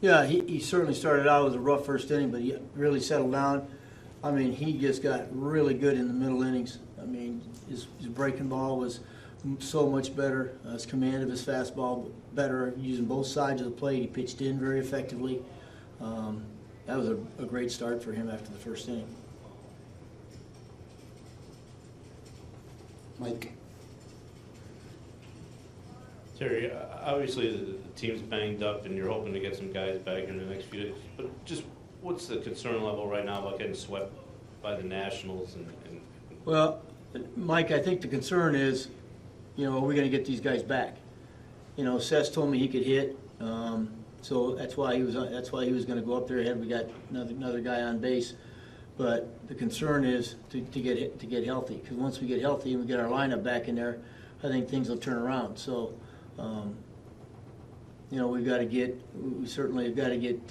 Yeah, he certainly started out as a rough first inning, but he really settled down. I mean, he just got really good in the middle innings. I mean, his breaking ball was so much better. His command of his fastball better, using both sides of the plate. He pitched in very effectively. That was a great start for him after the first inning. Mike. Terry, obviously the team's banged up and you're hoping to get some guys back in the next few days, but just what's the concern level right now about getting swept by the Nationals? Well, Mike, I think the concern is, are we going to get these guys back? Seth told me he could hit, so that's why he was going to go up there ahead. We got another guy on base, but the concern is to get healthy, because once we get healthy and we get our lineup back in there, I think things will turn around. So, we certainly have got to get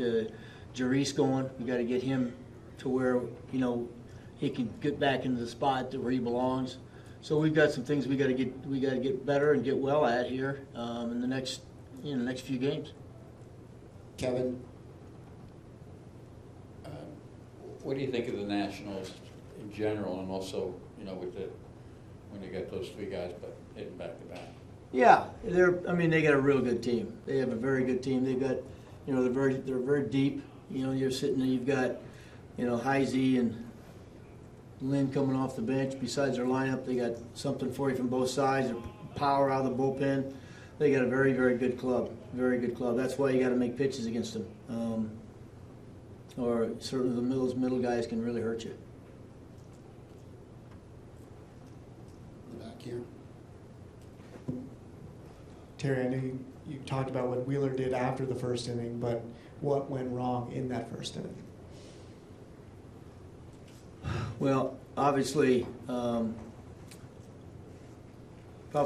Jarice going. We got to get him to where he can get back into the spot where he belongs. So we've got some things we got to get better and get well at here in the next few games. Kevin. What do you think of the Nationals in general, and also when you get those three guys but hitting back to back? Yeah, they got a real good team. They have a very good team. They've got, they're very deep. You've got, Heisey and Lynn coming off the bench. Besides their lineup, they got something for you from both sides. Power out of the bullpen. They got a very, very good club. Very good club. That's why you got to make pitches against them. Or certainly those middle guys can really hurt you. Back here. Terry, I know you talked about what Wheeler did after the first inning, but what went wrong in that first inning? Well, obviously, probably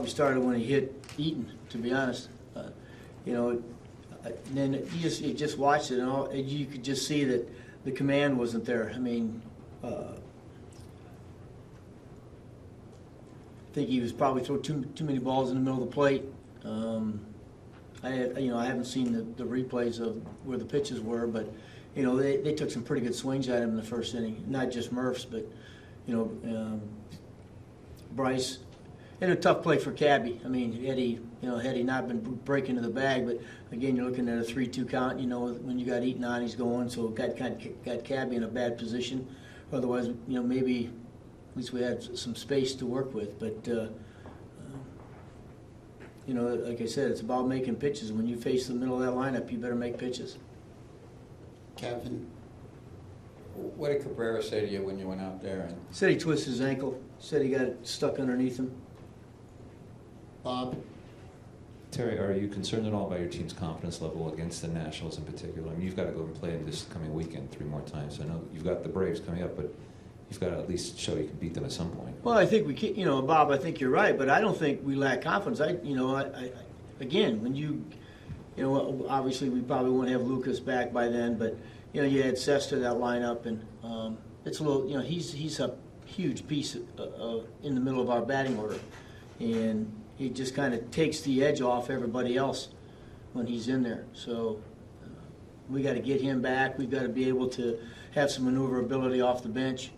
started when he hit Eaton, to be honest. And then you just watched it, and you could just see that the command wasn't there. I mean, I think he was probably throwing too many balls in the middle of the plate. I haven't seen the replays of where the pitches were, but they took some pretty good swings at him in the first inning. Not just Murph's, but Bryce. And a tough play for Cabby. I mean, had he not been breaking to the bag, but again, you're looking at a 3-2 count. When you got Eaton on, he's going, so got Cabby in a bad position. Otherwise, maybe at least we had some space to work with. But like I said, it's about making pitches. When you face the middle of that lineup, you better make pitches. Kevin. What did Cabrera say to you when you went out there? Said he twisted his ankle. Said he got it stuck underneath him. Bob. Terry, are you concerned at all about your team's confidence level against the Nationals in particular? I mean, you've got to go and play them this coming weekend 3 more times. I know you've got the Braves coming up, but you've got to at least show you can beat them at some point. Well, I think we can, Bob, I think you're right, but I don't think we lack confidence. Again, when you obviously we probably won't have Lucas back by then, but, you had Sess to that lineup, and it's a little, he's a huge piece in the middle of our batting order, and he just kind of takes the edge off everybody else when he's in there. So we got to get him back. We've got to be able to have some maneuverability off the bench,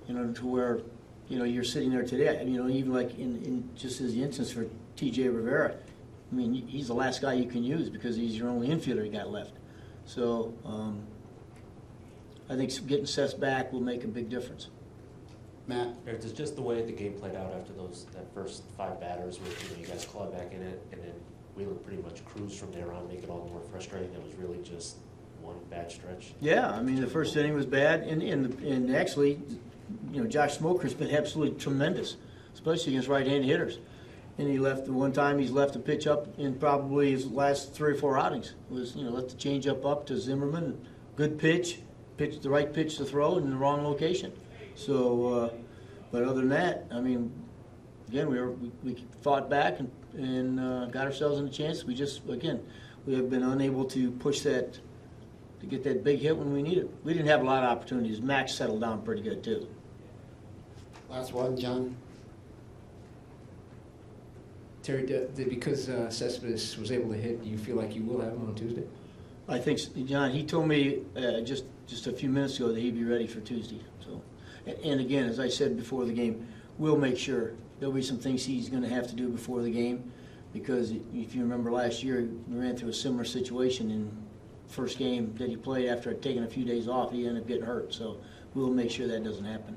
to where, you're sitting there today. Even like in just as the instance for T.J. Rivera, I mean, he's the last guy you can use because he's your only infielder you got left. So I think getting Seth back will make a big difference. Matt. It's just the way the game played out after that first 5 batters where you guys clawed back in it, and then Wheeler pretty much cruised from there on, make it all more frustrating. It was really just one bad stretch. Yeah, I mean, the first inning was bad, and actually, Josh Smoker's been absolutely tremendous, especially against right-handed hitters. And he's left a pitch up in probably his last 3 or 4 outings. Left the change up to Zimmerman, good pitch, the right pitch to throw in the wrong location. So, but other than that, I mean, again, we fought back and got ourselves in a chance. We have been unable to push that to get that big hit when we need it. We didn't have a lot of opportunities. Max settled down pretty good too. Last one, John. Terry, because Cespedes was able to hit, do you feel like you will have him on Tuesday? I think, John, he told me just a few minutes ago that he'd be ready for Tuesday. So, and again, as I said before the game, we'll make sure there'll be some things he's going to have to do before the game, because if you remember last year, we ran through a similar situation in first game that he played after taking a few days off. He ended up getting hurt. So we'll make sure that doesn't happen.